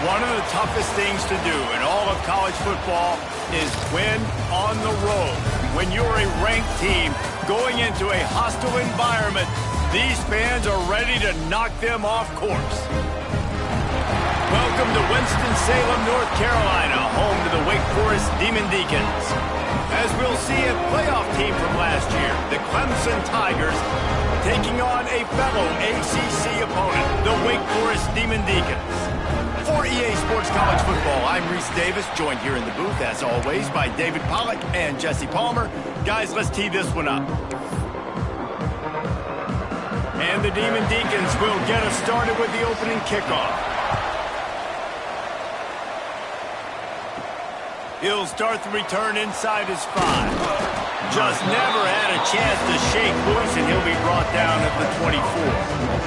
One of the toughest things to do in all of college football is win on the road. When you're a ranked team going into a hostile environment, these fans are ready to knock them off course. Welcome to Winston-Salem, North Carolina, home to the Wake Forest Demon Deacons. As we'll see, a playoff team from last year, the Clemson Tigers, taking on a fellow ACC opponent, the Wake Forest Demon Deacons. For EA Sports College Football, I'm Reese Davis, joined here in the booth, as always, by David Pollack and Jesse Palmer. Guys, let's tee this one up. And the Demon Deacons will get us started with the opening kickoff. He'll start the return inside his 5. Just never had a chance to shake loose, and he'll be brought down at the 24.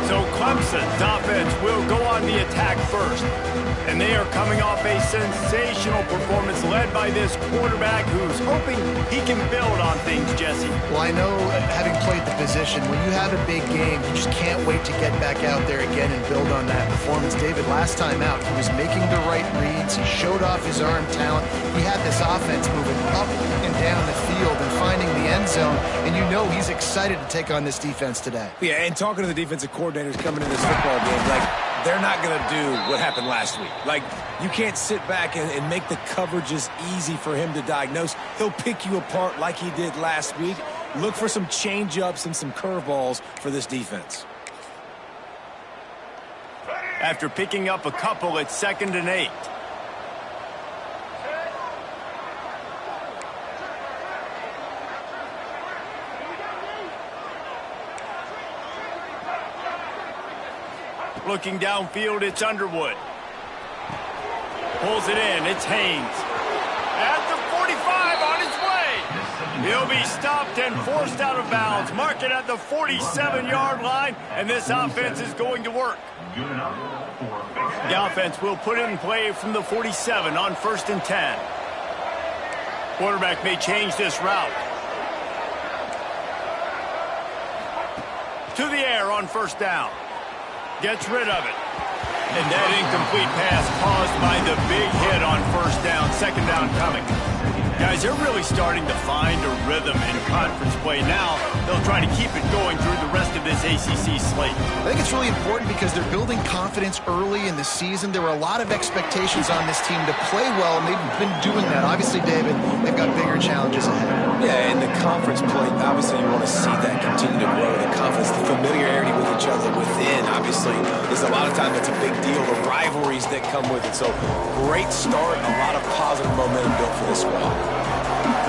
So Clemson's offense will go on the attack first. And they are coming off a sensational performance led by this quarterback who's hoping he can build on things, Jesse. Well, I know, having played the position, when you have a big game, you just can't wait to get back out there again and build on that performance. David, last time out, he was making the right reads. He showed off his arm talent. He had this offense moving up and down the field and finding the end zone. And you know he's excited to take on this defense today. Yeah, and talking to the defensive coordinators coming in this football game, like, they're not going to do what happened last week. Like, you can't sit back and make the coverages easy for him to diagnose. He'll pick you apart like he did last week. Look for some change-ups and some curveballs for this defense. After picking up a couple, it's 2nd and 8. Looking downfield, it's Underwood. Pulls it in, it's Haynes. At the 45, on his way. He'll be stopped and forced out of bounds. Mark it at the 47-yard line, and this offense is going to work. The offense will put it in play from the 47 on 1st and 10. Quarterback may change this route. To the air on 1st down. Gets rid of it. And that incomplete pass caused by the big hit on 1st down, 2nd down coming. Guys, they're really starting to find a rhythm in conference play now. They'll try to keep it going through the rest of this ACC slate. I think it's really important because they're building confidence early in the season. There were a lot of expectations on this team to play well, and they've been doing that. Obviously, David, they've got bigger challenges ahead. Yeah, and the conference play, obviously you want to see that continue to grow. The confidence, the familiarity with each other within, obviously, is a lot of times that's a big deal. The rivalries that come with it. So, great start, a lot of positive momentum built for this squad.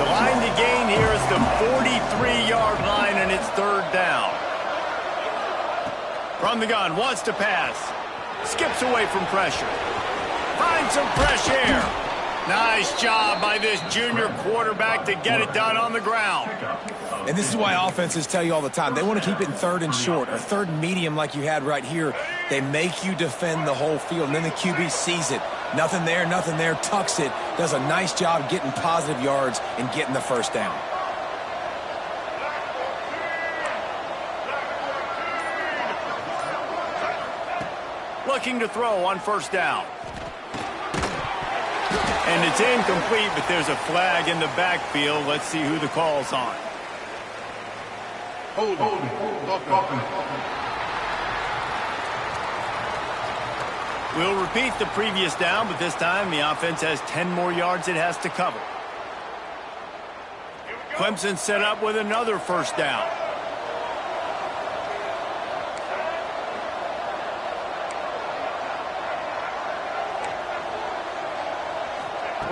The line to gain here is the 43-yard line, and it's 3rd down. From the gun, wants to pass. Skips away from pressure. Finds some fresh air. Nice job by this junior quarterback to get it done on the ground. And this is why offenses tell you all the time, they want to keep it in 3rd and short or 3rd and medium like you had right here. They make you defend the whole field, and then the QB sees it. Nothing there, tucks it, does a nice job getting positive yards and getting the 1st down. Looking to throw on 1st down. And it's incomplete, but there's a flag in the backfield. Let's see who the call's on. Hold. We'll repeat the previous down, but this time the offense has 10 more yards it has to cover. Clemson set up with another 1st down.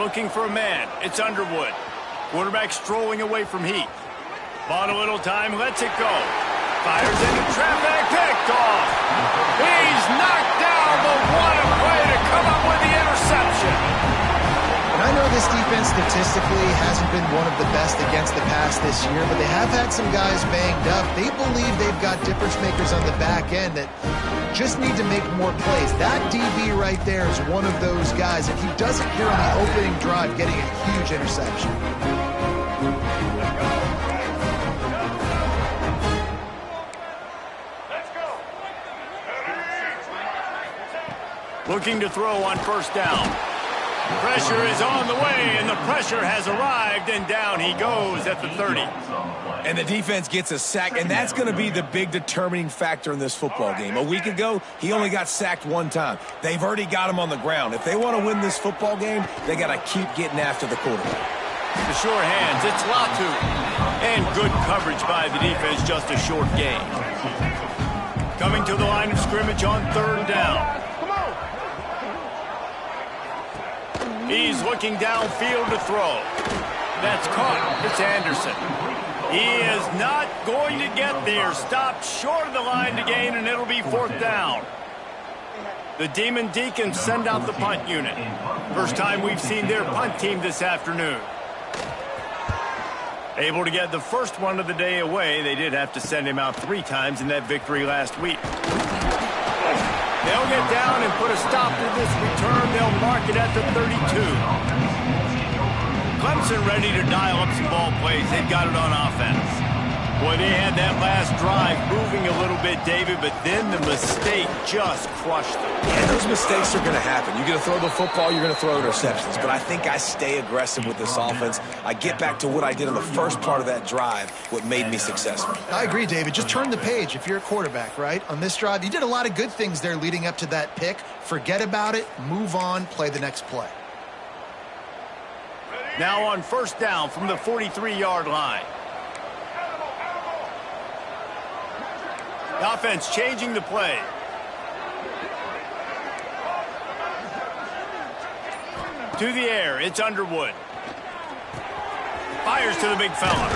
Looking for a man. It's Underwood. Quarterback strolling away from Heath. Bought a little time, lets it go. Fires into traffic, picked off. He's knocked down, but what a play to come up with the interception. And I know this defense statistically hasn't been one of the best against the pass this year, but they have had some guys banged up. They believe they've got difference makers on the back end that just need to make more plays. That DB right there is one of those guys. If he does it here on the opening drive, getting a huge interception. Looking to throw on first down. Pressure is on the way, and the pressure has arrived, and down he goes at the 30. And the defense gets a sack, and that's going to be the big determining factor in this football game. A week ago, he only got sacked one time. They've already got him on the ground. If they want to win this football game, they got to keep getting after the quarterback. The short hands, it's Latu. And good coverage by the defense, just a short gain. Coming to the line of scrimmage on third down. He's looking downfield to throw. That's caught. It's Anderson. He is not going to get there. Stopped short of the line to gain, and it'll be fourth down. The Demon Deacons send out the punt unit. First time we've seen their punt team this afternoon. Able to get the first one of the day away. They did have to send him out 3 times in that victory last week. They'll get down and put a stop to this return. They'll mark it at the 32. Clemson ready to dial up some ball plays. They've got it on offense. Boy, they had that last drive moving a little bit, David, but then the mistake just crushed them. Yeah, those mistakes are going to happen. You're going to throw the football, you're going to throw interceptions. But I think I stay aggressive with this offense. I get back to what I did on the first part of that drive, what made me successful. I agree, David. Just turn the page if you're a quarterback, right? On this drive, you did a lot of good things there leading up to that pick. Forget about it, move on, play the next play. Now on first down from the 43-yard line. The offense changing the play. To the air, it's Underwood. Fires to the big fella.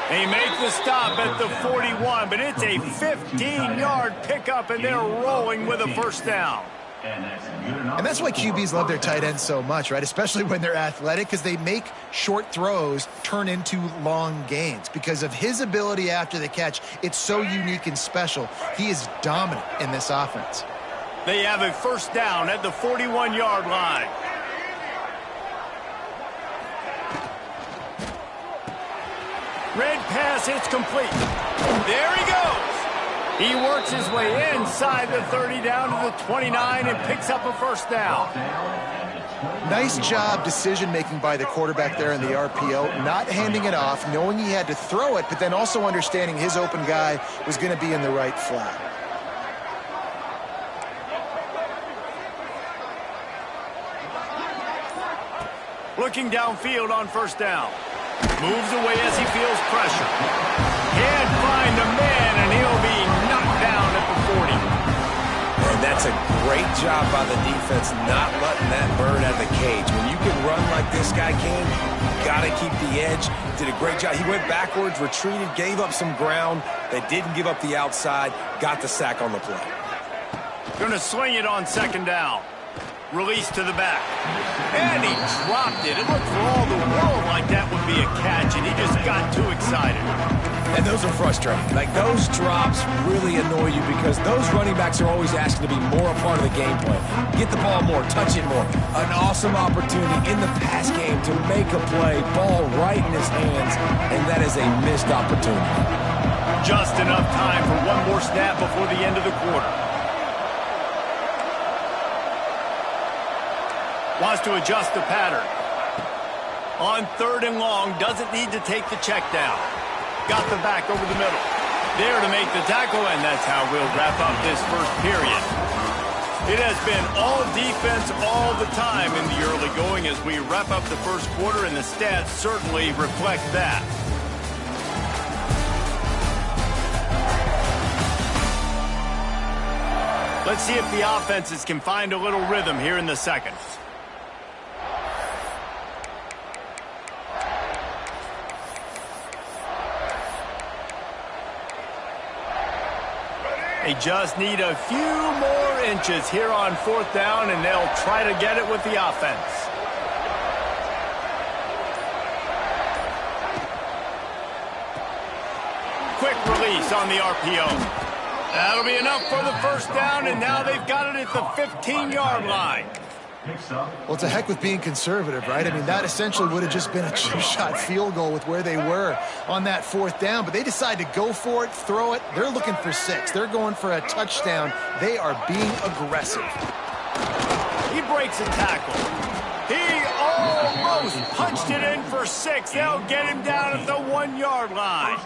They make the stop at the 41, but it's a 15-yard pickup, and they're rolling with a first down. And that's why QBs love their tight ends so much, right? Especially when they're athletic, because they make short throws turn into long gains. Because of his ability after the catch, it's so unique and special. He is dominant in this offense. They have a first down at the 41-yard line. Red pass, it's complete. There he goes. He works his way inside the 30 down to the 29 and picks up a first down. Nice job decision-making by the quarterback there in the RPO, not handing it off, knowing he had to throw it, but then also understanding his open guy was going to be in the right flat. Looking downfield on first down. Moves away as he feels pressure. Can't find a man, and he'll be knocked down at the 40. And that's a great job by the defense not letting that bird out of the cage. When you can run like this guy can, you got to keep the edge. Did a great job. He went backwards, retreated, gave up some ground. They didn't give up the outside, got the sack on the play. Going to sling it on second down. Release to the back. And he dropped it. It looked for all the world like that would be a catch, and he just got too excited. And those are frustrating. Like, those drops really annoy you because those running backs are always asking to be more a part of the game plan. Get the ball more, touch it more. An awesome opportunity in the pass game to make a play, ball right in his hands, and that is a missed opportunity. Just enough time for one more snap before the end of the quarter. Wants to adjust the pattern. On third and long, doesn't need to take the check down. Got the back over the middle. There to make the tackle, and that's how we'll wrap up this first period. It has been all defense all the time in the early going as we wrap up the first quarter, and the stats certainly reflect that. Let's see if the offenses can find a little rhythm here in the second. They just need a few more inches here on fourth down, and they'll try to get it with the offense. Quick release on the RPO. That'll be enough for the first down, and now they've got it at the 15-yard line. Well, it's a heck with being conservative, right? I mean, that essentially would have just been a two-shot field goal with where they were on that fourth down. But they decide to go for it, throw it. They're looking for 6. They're going for a touchdown. They are being aggressive. He breaks a tackle. He almost punched it in for 6. They'll get him down at the 1-yard line.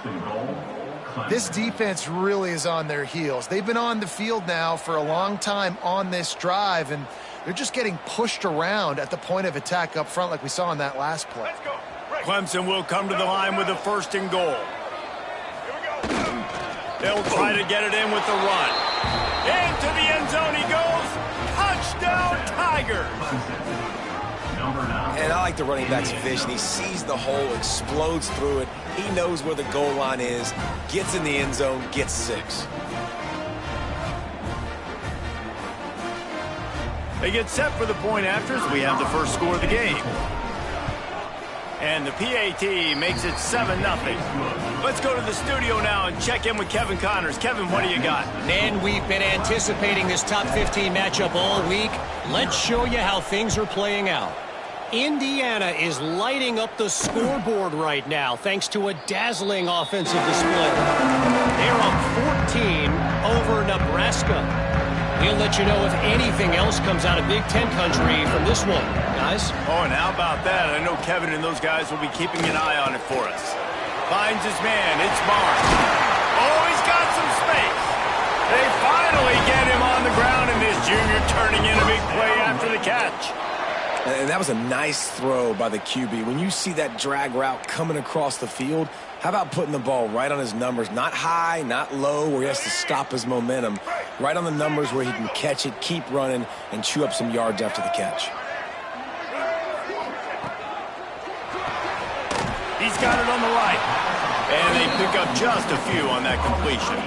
This defense really is on their heels. They've been on the field now for a long time on this drive, and they're just getting pushed around at the point of attack up front like we saw in that last play. Clemson will come to the line with a 1st and goal. They'll try to get it in with the run. Into the end zone he goes. Touchdown, Tigers. And I like the running back's vision. He sees the hole, explodes through it. He knows where the goal line is, gets in the end zone, gets 6. They get set for the point afters. We have the first score of the game. And the PAT makes it 7-0. Let's go to the studio now and check in with Kevin Connors. Kevin, what do you got? And we've been anticipating this top 15 matchup all week. Let's show you how things are playing out. Indiana is lighting up the scoreboard right now thanks to a dazzling offensive display. They're up 14 over Nebraska. We'll let you know if anything else comes out of Big Ten country from this one, guys. Oh, and how about that? I know Kevin and those guys will be keeping an eye on it for us. Finds his man. It's Barnes. Oh, he's got some space. They finally get him on the ground, and this junior turning in a big play after the catch. And that was a nice throw by the QB. When you see that drag route coming across the field, how about putting the ball right on his numbers? Not high, not low, where he has to stop his momentum. Right on the numbers where he can catch it, keep running, and chew up some yards after the catch. He's got it on the right. And they pick up just a few on that completion.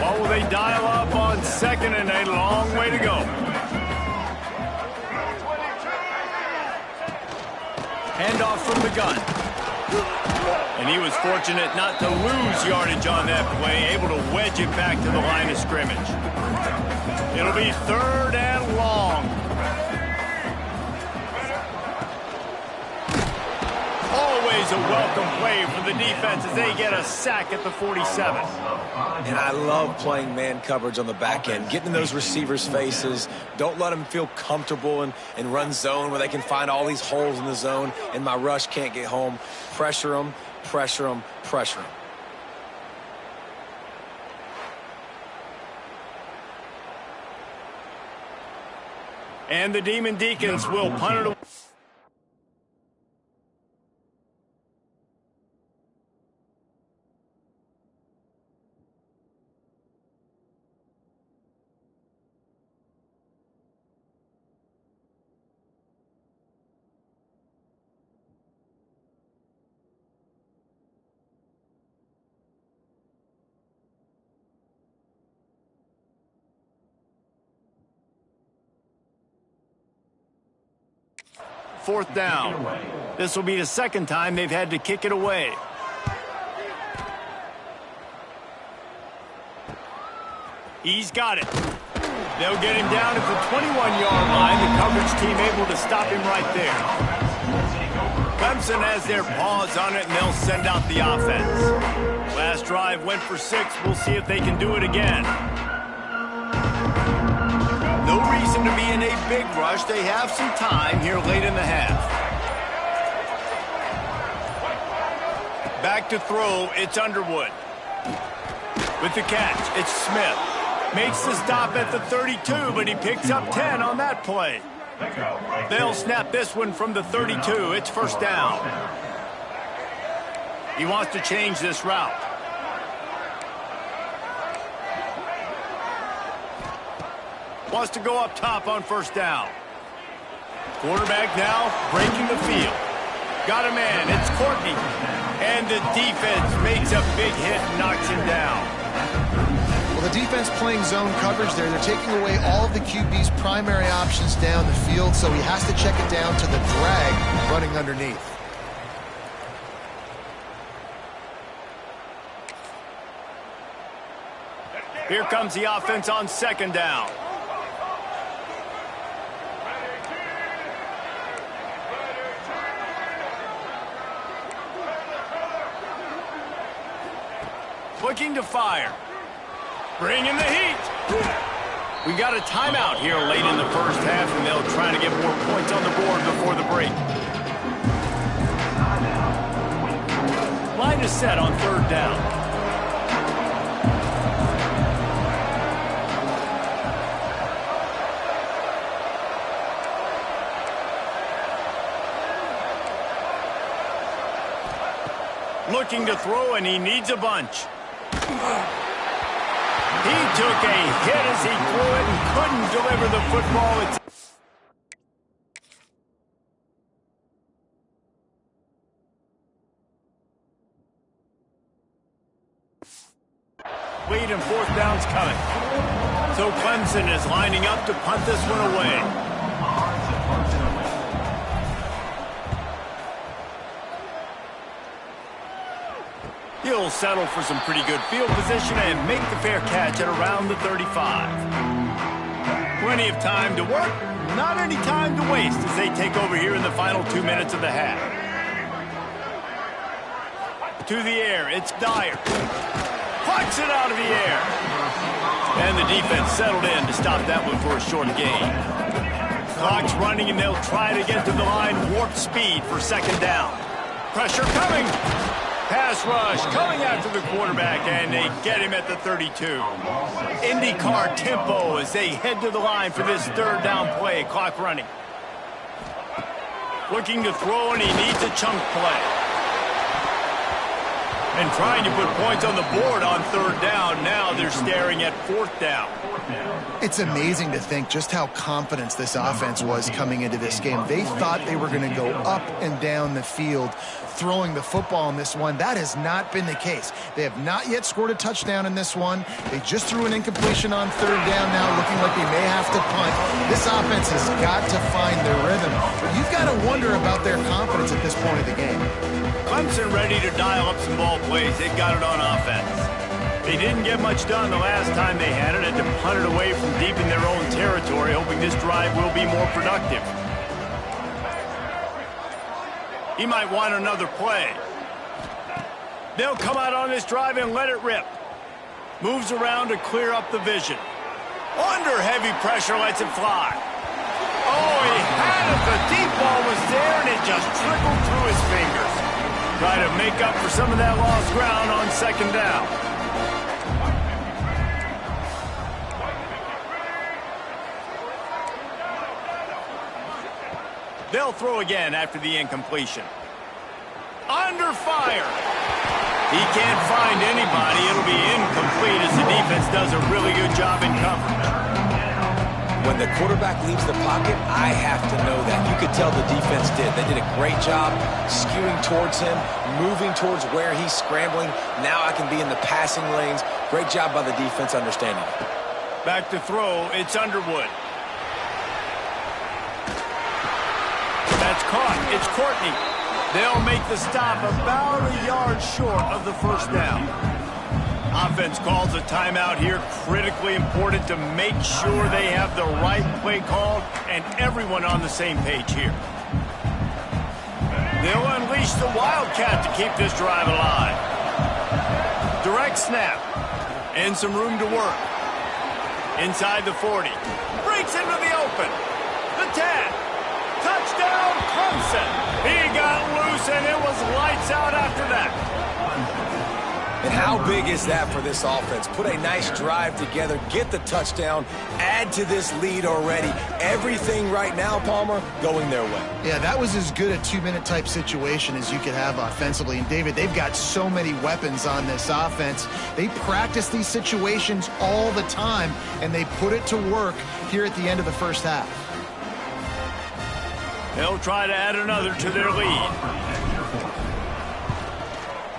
What will they dial up on 2nd and a long way to go? Handoff from the gun. And he was fortunate not to lose yardage on that play, able to wedge it back to the line of scrimmage. It'll be 3rd and long. Always a welcome play for the defense as they get a sack at the 47. And I love playing man coverage on the back end, getting in those receivers' faces. Don't let them feel comfortable and run zone where they can find all these holes in the zone and my rush can't get home. Pressure them, pressure them, pressure them. And the Demon Deacons will punt it away. Fourth down. This will be the 2nd time they've had to kick it away. He's got it. They'll get him down at the 21-yard line. The coverage team able to stop him right there. Clemson has their paws on it, and they'll send out the offense. Last drive went for 6. We'll see if they can do it again. No reason to be in a big rush. They have some time here late in the half. Back to throw, it's Underwood. With the catch, it's Smith. Makes the stop at the 32, but he picks up 10 on that play. They'll snap this one from the 32. It's 1st down. He wants to change this route. Wants to go up top on 1st down. Quarterback now breaking the field. Got a man. It's Courtney. And the defense makes a big hit and knocks him down. Well, the defense playing zone coverage there. They're taking away all of the QB's primary options down the field, so he has to check it down to the drag running underneath. Here comes the offense on 2nd down. Looking to fire. Bringing the heat. We got a timeout here late in the first half, and they'll try to get more points on the board before the break. Line is set on third down. Looking to throw, and he needs a bunch. He took a hit as he threw it and couldn't deliver the football. Lead and fourth down's coming. So Clemson is lining up to punt this one away. He'll settle for some pretty good field position and make the fair catch at around the 35. Plenty of time to work, not any time to waste as they take over here in the final 2 minutes of the half. To the air, it's Dyer. Plucks it out of the air. And the defense settled in to stop that one for a short gain. Clock's running, and they'll try to get to the line warp speed for second down. Pressure coming. Pass rush coming after the quarterback, and they get him at the 32. IndyCar tempo as they head to the line for this third down play. Clock running. Looking to throw, and he needs a chunk play. And trying to put points on the board on third down. Now they're staring at fourth down. It's amazing to think just how confident this offense was coming into this game. They thought they were going to go up and down the field throwing the football in this one. That has not been the case. They have not yet scored a touchdown in this one. They just threw an incompletion on third down now, looking like they may have to punt. This offense has got to find their rhythm. But you've got to wonder about their confidence at this point of the game. Clemson ready to dial up some ball plays. They've got it on offense. They didn't get much done the last time they had it, and to punt it away from deep in their own territory, hoping this drive will be more productive. He might want another play. They'll come out on this drive and let it rip. Moves around to clear up the vision. Under heavy pressure, lets it fly. Oh, he had it. The deep ball was there, and it just trickled through his fingers. Try to make up for some of that lost ground on second down. They'll throw again after the incompletion. Under fire. He can't find anybody. It'll be incomplete as the defense does a really good job in coverage. When the quarterback leaves the pocket, I have to know that. You could tell the defense did. They did a great job skewing towards him, moving towards where he's scrambling. Now I can be in the passing lanes. Great job by the defense understanding it. Back to throw, it's Underwood. That's caught. It's Courtney. They'll make the stop about a yard short of the first down. Offense calls a timeout here. Critically important to make sure they have the right play called and everyone on the same page here. They'll unleash the Wildcat to keep this drive alive. Direct snap. And some room to work. Inside the 40. Breaks into the open. The 10. Touchdown, Clemson. He got loose, and it was lights out after that. And how big is that for this offense? Put a nice drive together, get the touchdown, add to this lead already. Everything right now, Palmer, going their way. Yeah, that was as good a two-minute type situation as you could have offensively. And, David, they've got so many weapons on this offense. They practice these situations all the time, and they put it to work here at the end of the first half. They'll try to add another to their lead.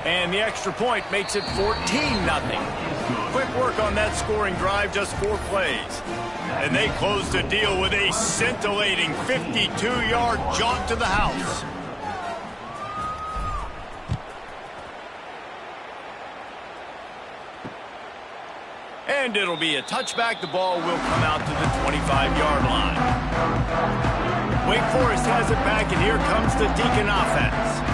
And the extra point makes it 14-0. Quick work on that scoring drive, just 4 plays. And they close the deal with a scintillating 52-yard jaunt to the house. And it'll be a touchback. The ball will come out to the 25-yard line. Wake Forest has it back, and here comes the Deacon offense.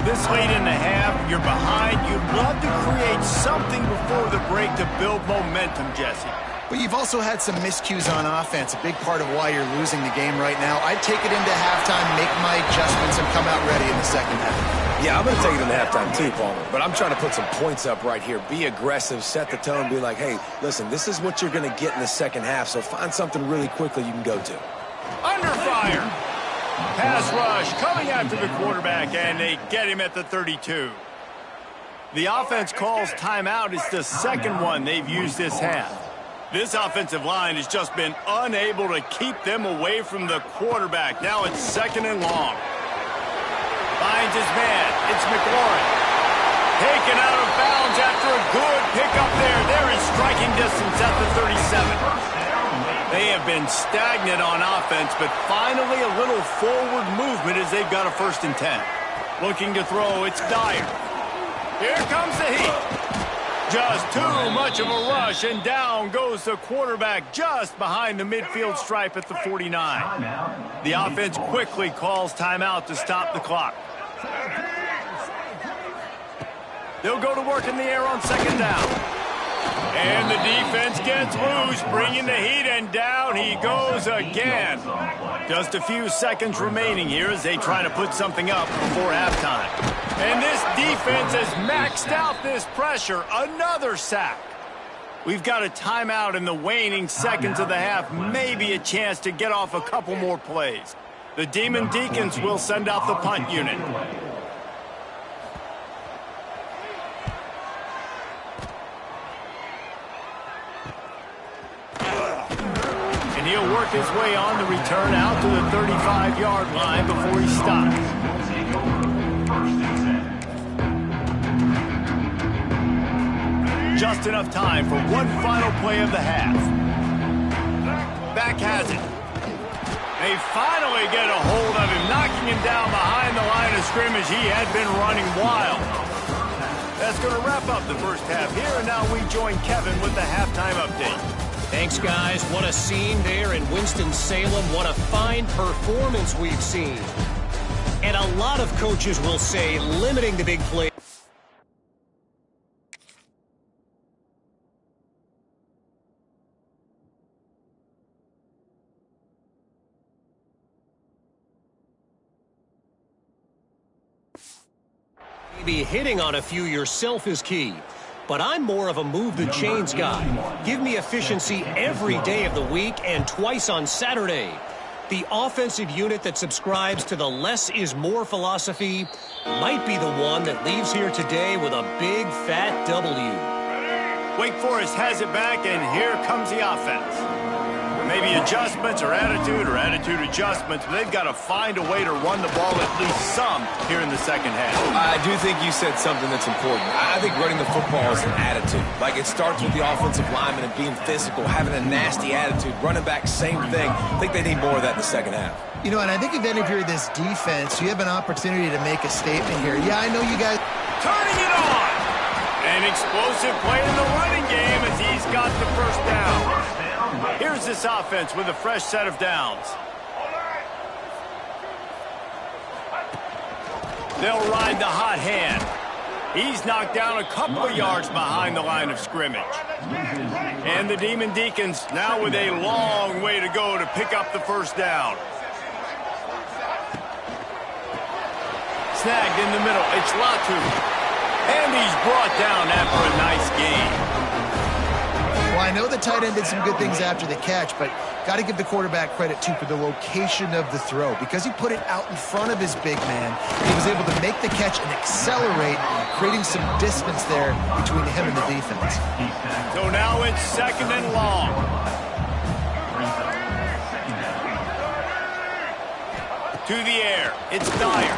This late in the half, you're behind. You'd love to create something before the break to build momentum, Jesse. But you've also had some miscues on offense, a big part of why you're losing the game right now. I'd take it into halftime, make my adjustments, and come out ready in the second half. Yeah, I'm going to take it into halftime too, Palmer. But I'm trying to put some points up right here. Be aggressive, set the tone, be like, hey, listen, this is what you're going to get in the second half, so find something really quickly you can go to. Under fire. Pass rush coming after the quarterback, and they get him at the 32. The offense calls timeout. It's the second one they've used this half. This offensive line has just been unable to keep them away from the quarterback. Now it's second and long. Finds his man. It's McLaurin. Taken out of bounds after a good pickup there. They're in striking distance at the 37. They have been stagnant on offense, but finally a little forward movement as they've got a 1st and 10. Looking to throw, it's Dyer. Here comes the heat. Just too much of a rush, and down goes the quarterback just behind the midfield stripe at the 49. The offense quickly calls timeout to stop the clock. They'll go to work in the air on second down. And the defense gets loose, bringing the heat, and down he goes again. Just a few seconds remaining here as they try to put something up before halftime. And this defense has maxed out this pressure. Another sack. We've got a timeout in the waning seconds of the half. Maybe a chance to get off a couple more plays. The Demon Deacons will send out the punt unit. And he'll work his way on the return out to the 35-yard line before he stops. Just enough time for one final play of the half. Back has it. They finally get a hold of him, knocking him down behind the line of scrimmage. He had been running wild. That's going to wrap up the first half here, and now we join Kevin with the halftime update. Thanks, guys. What a scene there in Winston-Salem. What a fine performance we've seen. And a lot of coaches will say limiting the big play. Maybe hitting on a few yourself is key. But I'm more of a move-the-chains guy. Give me efficiency every day of the week and twice on Saturday. The offensive unit that subscribes to the less is more philosophy might be the one that leaves here today with a big, fat W. Wake Forest has it back, and here comes the offense. Maybe adjustments or attitude adjustments, but they've got to find a way to run the ball at least some here in the second half. I do think you said something that's important. I think running the football is an attitude. Like, it starts with the offensive lineman and being physical, having a nasty attitude. Running back, same thing. I think they need more of that in the second half. You know, and I think if any of you are this defense, you have an opportunity to make a statement here. Yeah, I know you guys... Turning it on! An explosive play in the running game as he's got the first down. Here's this offense with a fresh set of downs. They'll ride the hot hand. He's knocked down a couple of yards behind the line of scrimmage. And the Demon Deacons now with a long way to go to pick up the first down. Snagged in the middle. It's Latu. And he's brought down after a nice gain. Well, I know the tight end did some good things after the catch, but got to give the quarterback credit, too, for the location of the throw. Because he put it out in front of his big man, he was able to make the catch and accelerate, creating some distance there between him and the defense. So now it's second and long. To the air. It's Dyer.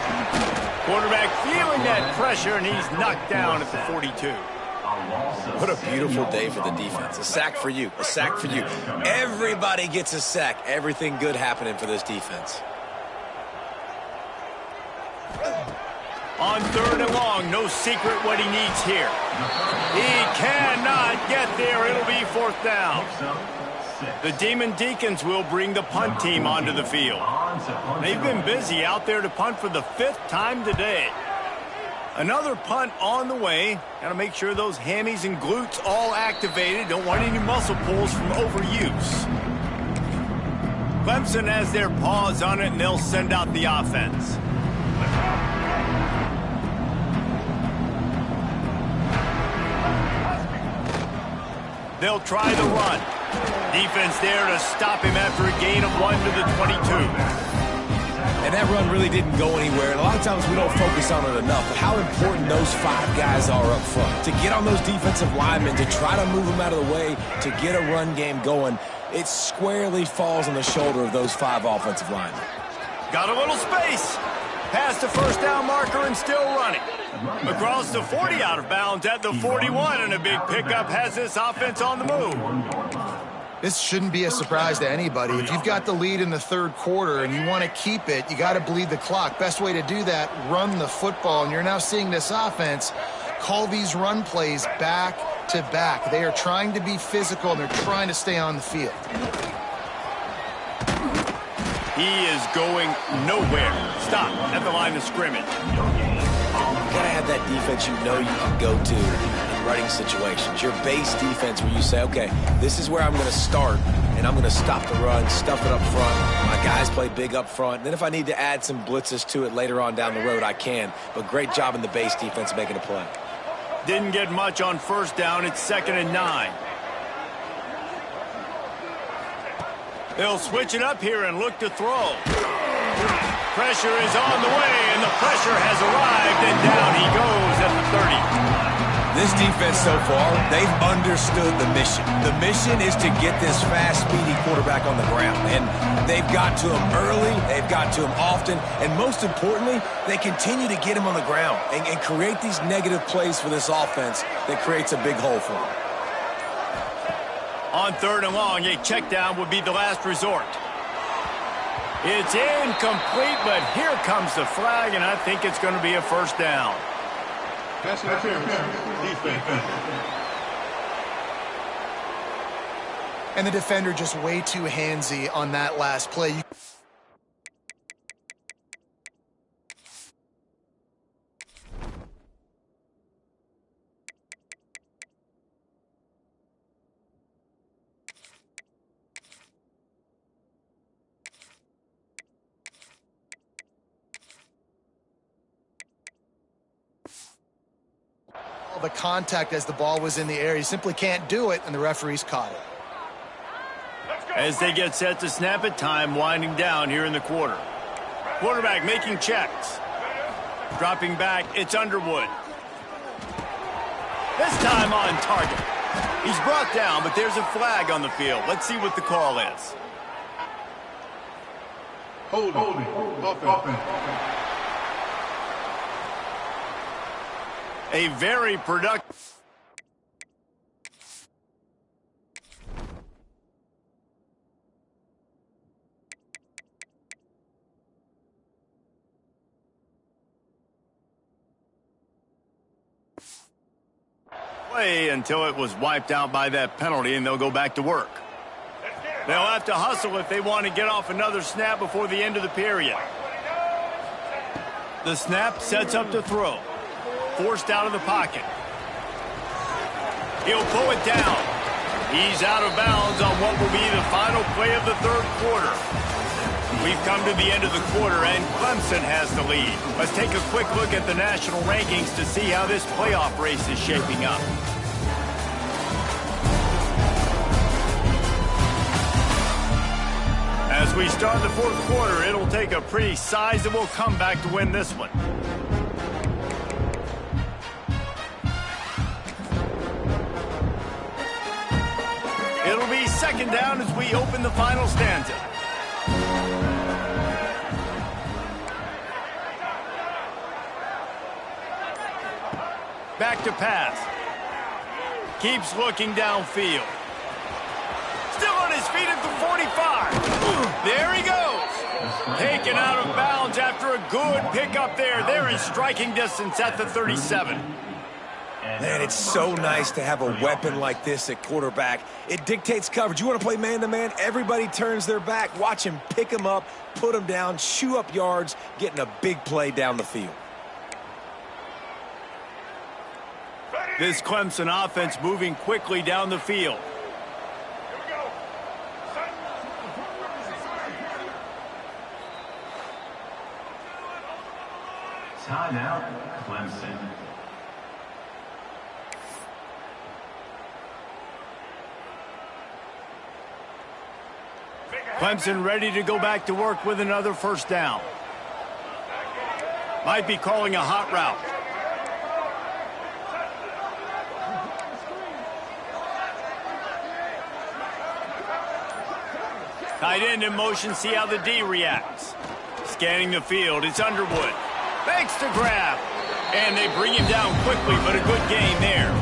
Quarterback feeling that pressure, and he's knocked down at the 42. What a beautiful day for the defense. A sack for you. A sack for you. Everybody gets a sack. Everything good happening for this defense. On third and long, no secret what he needs here. He cannot get there. It'll be fourth down. The Demon Deacons will bring the punt team onto the field. They've been busy out there to punt for the 5th time today. Another punt on the way. Got to make sure those hammies and glutes all activated. Don't want any muscle pulls from overuse. Clemson has their paws on it, and they'll send out the offense. They'll try the run. Defense there to stop him after a gain of 1 to the 22. And that run really didn't go anywhere. And a lot of times we don't focus on it enough. But how important those 5 guys are up front. To get on those defensive linemen, to try to move them out of the way, to get a run game going, it squarely falls on the shoulder of those 5 offensive linemen. Got a little space. Past the first down marker and still running. Across the 40 out of bounds at the 41, and a big pickup has this offense on the move. This shouldn't be a surprise to anybody. If you've got the lead in the third quarter and you want to keep it, you got to bleed the clock. Best way to do that, run the football. And you're now seeing this offense call these run plays back to back. They are trying to be physical, and they're trying to stay on the field. He is going nowhere. Stop at the line of scrimmage. You got to have that defense you know you can go to in running situations. Your base defense where you say, okay, this is where I'm going to start, and I'm going to stop the run, stuff it up front. My guys play big up front. And then if I need to add some blitzes to it later on down the road, I can. But great job in the base defense making a play. Didn't get much on first down. It's 2nd and 9. They'll switch it up here and look to throw. Pressure is on the way, and the pressure has arrived, and down he goes at the 30. This defense so far, they've understood the mission. The mission is to get this fast, speedy quarterback on the ground, and they've got to him early, they've got to him often, and most importantly, they continue to get him on the ground and create these negative plays for this offense that creates a big hole for them. On 3rd and long, a check down would be the last resort. It's incomplete, but here comes the flag, and I think it's going to be a first down. Pass interference. Defense. And the defender just way too handsy on that last play. The contact as the ball was in the air. You simply can't do it, and the referees caught it. As they get set to snap it, time winding down here in the quarter. Quarterback making checks. Dropping back, it's Underwood. This time on target. He's brought down, but there's a flag on the field. Let's see what the call is. Holding. Offense. A very productive. Play until it was wiped out by that penalty, and they'll go back to work. They'll have to hustle if they want to get off another snap before the end of the period. The snap sets up to throw. Forced out of the pocket. He'll pull it down. He's out of bounds on what will be the final play of the third quarter. We've come to the end of the quarter, and Clemson has the lead. Let's take a quick look at the national rankings to see how this playoff race is shaping up. As we start the fourth quarter, it'll take a pretty sizable comeback to win this one. It'll be 2nd down as we open the final stanza. Back to pass. Keeps looking downfield. Still on his feet at the 45. There he goes. Taken out of bounds after a good pickup there. They're in striking distance at the 37. Man, it's so nice to have a weapon like this at quarterback. It dictates coverage. You want to play man-to-man? Everybody turns their back. Watch him pick him up, put him down, chew up yards, getting a big play down the field. This Clemson offense moving quickly down the field. Timeout, Clemson. Clemson ready to go back to work with another first down. Might be calling a hot route. Tight end in motion, see how the D reacts. Scanning the field, it's Underwood. Makes the grab. And they bring him down quickly, but a good gain there.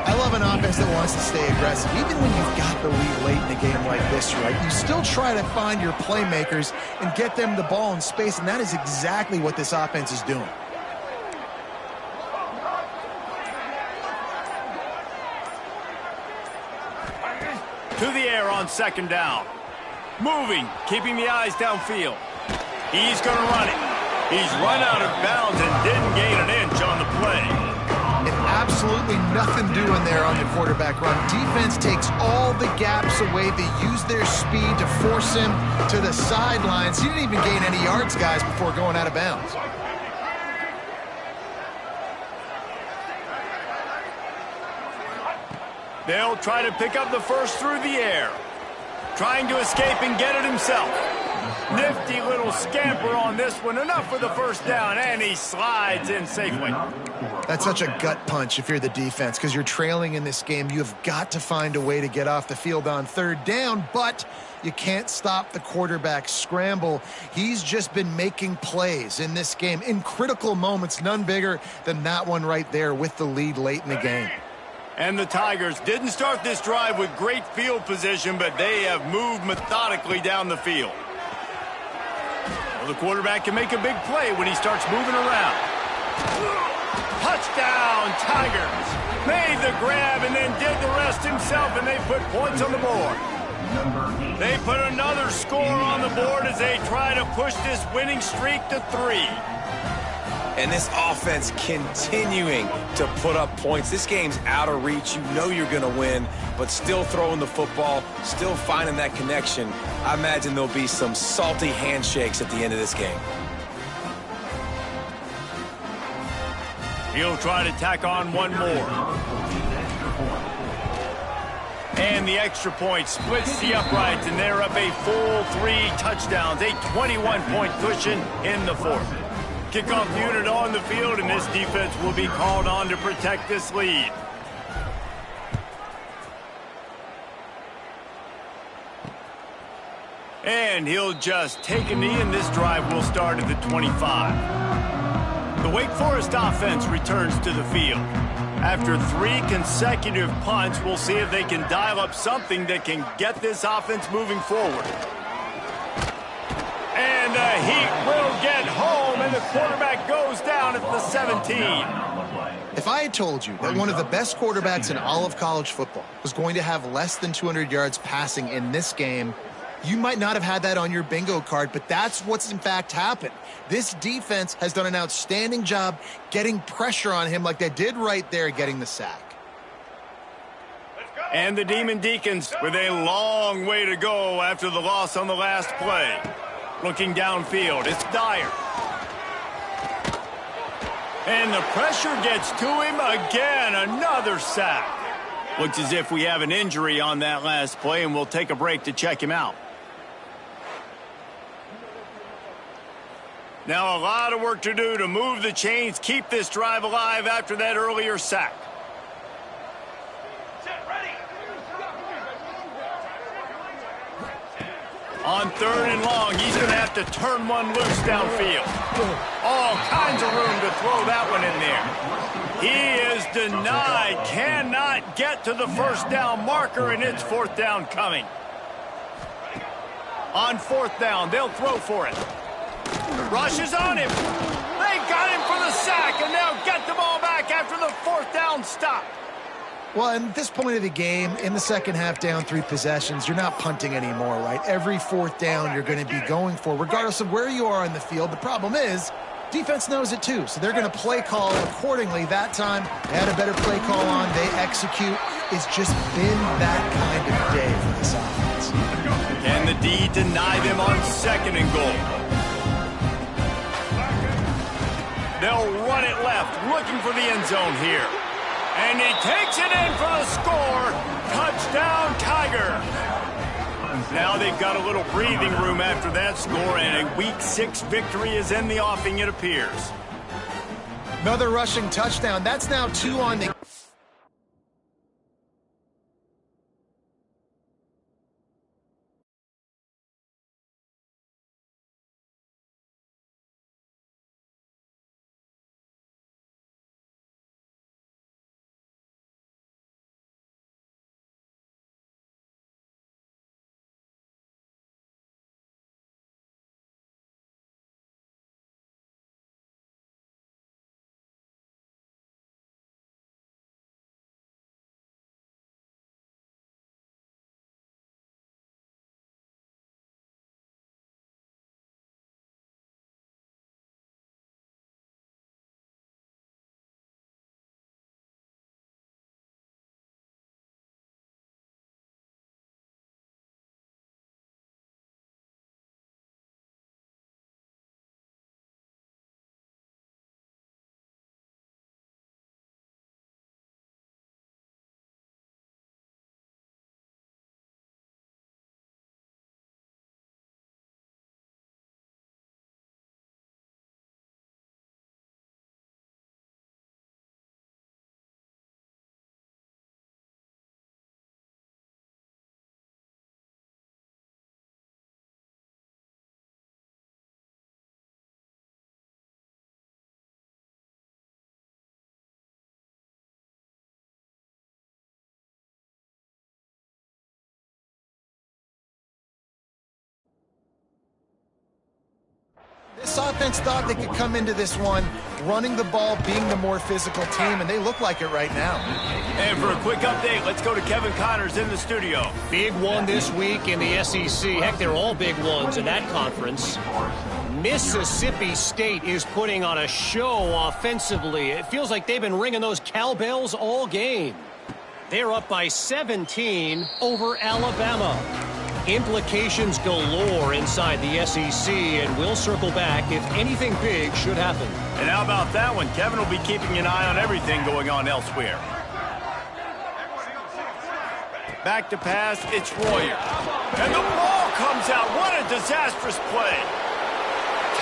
I love an offense that wants to stay aggressive. Even when you've got the lead late in a game like this, right, you still try to find your playmakers and get them the ball in space, and that is exactly what this offense is doing. To the air on second down. Moving, keeping the eyes downfield. He's going to run it. He's run out of bounds and didn't gain an inch on the play. And absolutely nothing doing there on the quarterback run. Defense takes all the gaps away. They use their speed to force him to the sidelines. He didn't even gain any yards, guys, before going out of bounds. They'll try to pick up the first through the air. Trying to escape and get it himself. Nifty little scamper on this one. Enough for the first down, and he slides in safely. That's such a gut punch if you're the defense, because you're trailing in this game. You've got to find a way to get off the field on third down, but you can't stop the quarterback scramble. He's just been making plays in this game in critical moments, none bigger than that one right there with the lead late in the game. And the Tigers didn't start this drive with great field position, but they have moved methodically down the field. Well, the quarterback can make a big play when he starts moving around. Touchdown, Tigers. Made the grab and then did the rest himself, and they put points on the board. They put another score on the board as they try to push this winning streak to 3. And this offense continuing to put up points. This game's out of reach. You know you're going to win, but still throwing the football, still finding that connection. I imagine there'll be some salty handshakes at the end of this game. He'll try to tack on one more. And the extra point splits the uprights, and they're up a full 3 touchdowns, a 21-point cushion in the fourth. Kickoff unit on the field, and this defense will be called on to protect this lead. And he'll just take a knee, and this drive will start at the 25. The Wake Forest offense returns to the field. After 3 consecutive punts, we'll see if they can dial up something that can get this offense moving forward. And the Heat will get home, and the quarterback goes down at the 17. If I had told you that one of the best quarterbacks in all of college football was going to have less than 200 yards passing in this game, you might not have had that on your bingo card, but that's what's in fact happened. This defense has done an outstanding job getting pressure on him like they did right there, getting the sack. And the Demon Deacons with a long way to go after the loss on the last play. Looking downfield, it's Dyer. And the pressure gets to him again, another sack. Looks as if we have an injury on that last play, and we'll take a break to check him out. Now a lot of work to do to move the chains, keep this drive alive after that earlier sack. On third and long, he's going to have to turn one loose downfield. All kinds of room to throw that one in there. He is denied, cannot get to the first down marker, and it's fourth down coming. On fourth down, they'll throw for it. Rushes on him. They got him for the sack, and they'll get the ball back after the fourth down stop. Well, at this point of the game, in the second half, down 3 possessions, you're not punting anymore, right? Every fourth down you're going to be going for, regardless of where you are on the field. The problem is, Defense knows it too, so they're going to play call accordingly. That time, they had a better play call on. They execute. It's just been that kind of day for this offense. Can the D deny them on 2nd and goal? They'll run it left, looking for the end zone here. And he takes it in for the score. Touchdown, Tiger. Now they've got a little breathing room after that score, and a Week 6 victory is in the offing, it appears. Another rushing touchdown. That's now 2 on the... This offense thought they could come into this one running the ball, being the more physical team, and they look like it right now. And for a quick update, let's go to Kevin Connors in the studio. Big one this week in the SEC. Heck, they're all big ones in that conference. Mississippi State is putting on a show offensively. It feels like they've been ringing those cowbells all game. They're up by 17 over Alabama. Implications galore inside the SEC, and we'll circle back if anything big should happen. And how about that one? Kevin will be keeping an eye on everything going on elsewhere. Back to pass, it's Royer. And the ball comes out. What a disastrous play.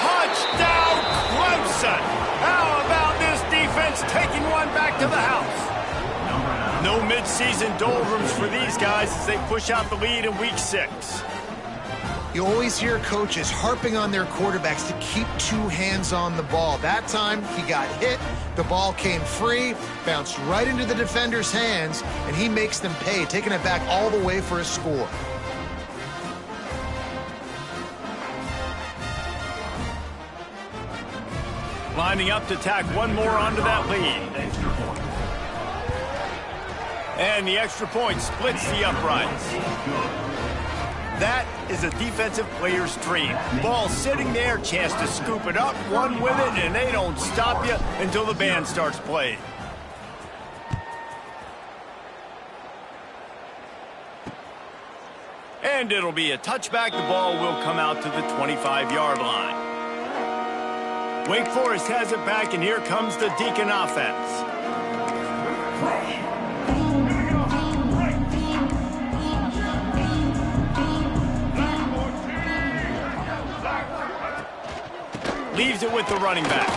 Touchdown, Clemson. How about this defense taking one back to the house? No mid-season doldrums for these guys as they push out the lead in Week 6. You always hear coaches harping on their quarterbacks to keep 2 hands on the ball. That time, he got hit, the ball came free, bounced right into the defender's hands, and he makes them pay, taking it back all the way for a score. Lining up to tack one more onto that lead. And the extra point splits the uprights. That is a defensive player's dream. Ball sitting there, chance to scoop it up, run with it, and they don't stop you until the band starts playing. And it'll be a touchback. The ball will come out to the 25-yard line. Wake Forest has it back, and here comes the Deacon offense. Leaves it with the running back.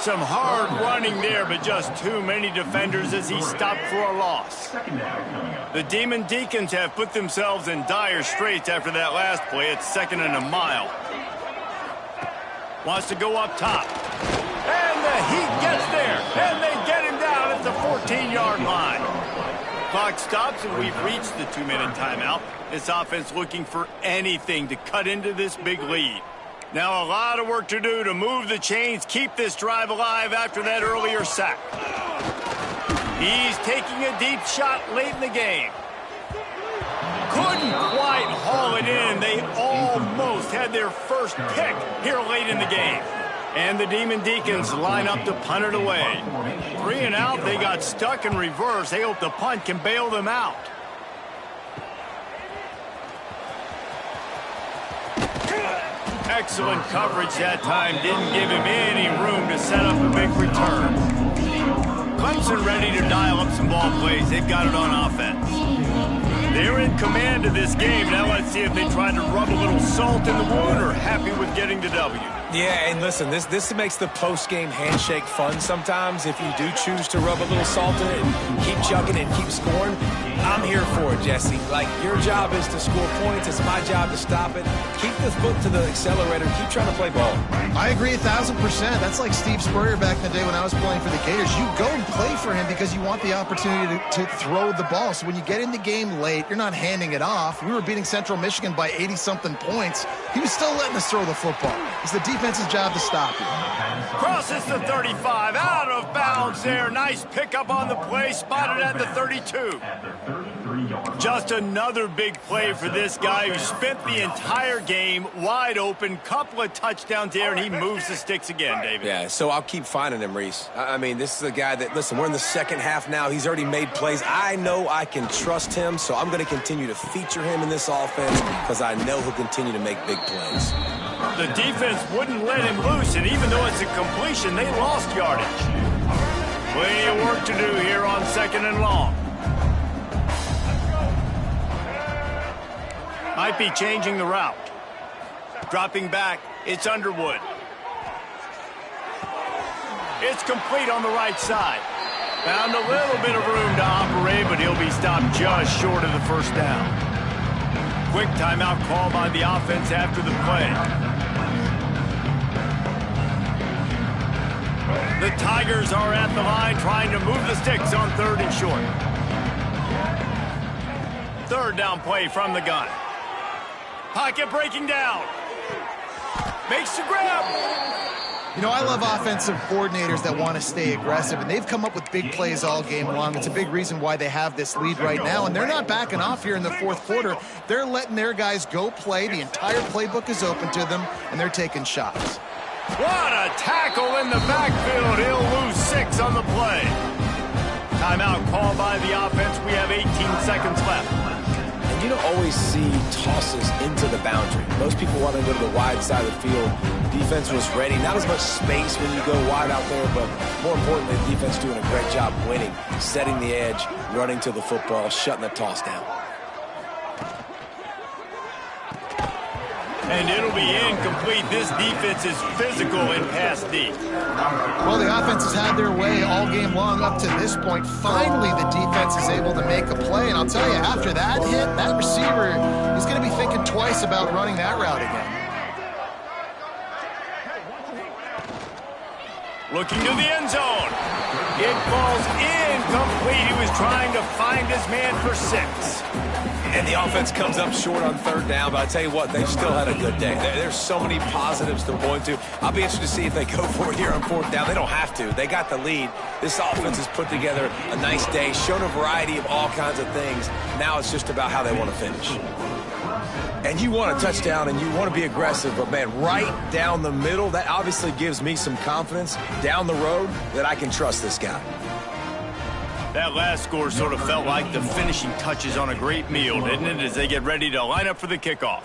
Some hard running there, but just too many defenders as he stopped for a loss. The Demon Deacons have put themselves in dire straits after that last play. It's 2nd and a mile. Wants to go up top. And the Heat gets there. And they get him down at the 14-yard line. Clock stops, and we've reached the 2-minute timeout. This offense looking for anything to cut into this big lead. Now a lot of work to do to move the chains, keep this drive alive after that earlier sack. He's taking a deep shot late in the game. Couldn't quite haul it in. They almost had their first pick here late in the game. And the Demon Deacons line up to punt it away. 3 and out, they got stuck in reverse. They hope the punt can bail them out. Excellent coverage that time. Didn't give him any room to set up a big return. Clemson ready to dial up some ball plays. They've got it on offense. They're in command of this game. Now let's see if they try to rub a little salt in the wound or happy with getting the W. Yeah, and listen, this makes the post-game handshake fun sometimes. If you do choose to rub a little salt in it and keep chugging and keep scoring, I'm here for it, Jesse. Like, your job is to score points. It's my job to stop it. Keep the foot to the accelerator. Keep trying to play ball. I agree 1,000%. That's like Steve Spurrier back in the day when I was playing for the Gators. You go and play for him because you want the opportunity to throw the ball. So when you get in the game late, you're not handing it off. We were beating Central Michigan by 80-something points. He was still letting us throw the football. It's the defense's job to stop you. Crosses the 35, out of bounds there. Nice pickup on the play, spotted at the 32. Just another big play for this guy who spent the entire game wide open. Couple of touchdowns there, and he moves the sticks again, David. Yeah, so I'll keep finding him, Reese. I mean, this is a guy that, listen, we're in the second half now. He's already made plays. I know I can trust him, so I'm going to continue to feature him in this offense because I know he'll continue to make big plays. The defense wouldn't let him loose, and even though it's a completion, they lost yardage. Plenty of work to do here on 2nd and long. Might be changing the route. Dropping back, it's Underwood. It's complete on the right side. Found a little bit of room to operate, but he'll be stopped just short of the first down. Quick timeout call by the offense after the play. The Tigers are at the line trying to move the sticks on 3rd and short. 3rd down play from the gun. Pocket breaking down. Makes the grab. You know, I love offensive coordinators that want to stay aggressive, and they've come up with big plays all game long. It's a big reason why they have this lead right now, and they're not backing off here in the 4th quarter. They're letting their guys go play. The entire playbook is open to them, and they're taking shots. What a tackle in the backfield. He'll lose 6 on the play. Timeout called by the offense. We have 18 seconds left. And you don't always see tosses into the boundary. Most people want to go to the wide side of the field. Defense was ready. Not as much space when you go wide out there, but more importantly, the defense doing a great job winning, setting the edge, running to the football, shutting the toss down. And it'll be incomplete. This defense is physical and pass deep. Well, the offense has had their way all game long up to this point. Finally, the defense is able to make a play. And I'll tell you, after that hit, that receiver is going to be thinking twice about running that route again. Looking to the end zone. It falls incomplete. He was trying to find his man for 6. And the offense comes up short on 3rd down, but I tell you what, they still had a good day. There's so many positives to point to. I'll be interested to see if they go for it here on 4th down. They don't have to. They got the lead. This offense has put together a nice day, shown a variety of all kinds of things. Now it's just about how they want to finish. And you want a touchdown and you want to be aggressive, but man, right down the middle, that obviously gives me some confidence down the road that I can trust this guy. That last score sort of felt like the finishing touches on a great meal, didn't it, as they get ready to line up for the kickoff.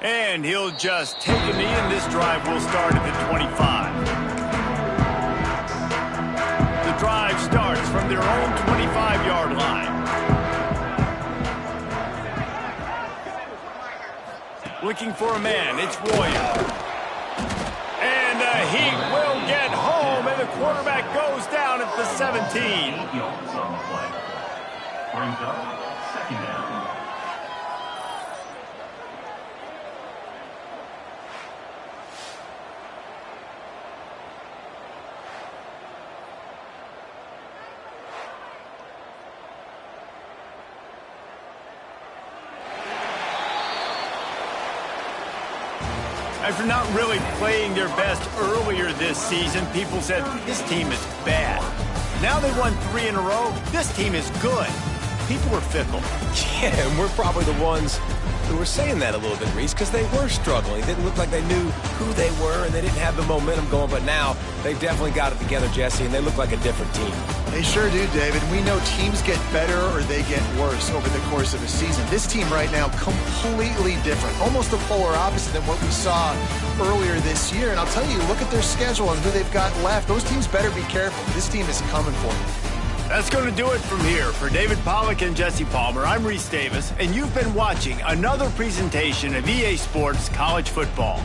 And he'll just take a knee, and this drive will start at the 25. The drive starts from their own 25-yard line. Looking for a man, it's Royer. And he will get home, and the quarterback goes down at the 17. 8 yards on the play. Brings up 2nd down. After not really playing their best earlier this season, people said, this team is bad. Now they won 3 in a row. This team is good. People are fickle. Yeah, and we're probably the ones We were saying that a little bit, Reese, because they were struggling. It didn't look like they knew who they were, and they didn't have the momentum going. But now they've definitely got it together, Jesse, and they look like a different team. They sure do, David. We know teams get better or they get worse over the course of a season. This team right now, completely different. Almost the polar opposite than what we saw earlier this year. And I'll tell you, look at their schedule and who they've got left. Those teams better be careful. This team is coming for you. That's going to do it from here. For David Pollack and Jesse Palmer, I'm Reese Davis, and you've been watching another presentation of EA Sports College Football.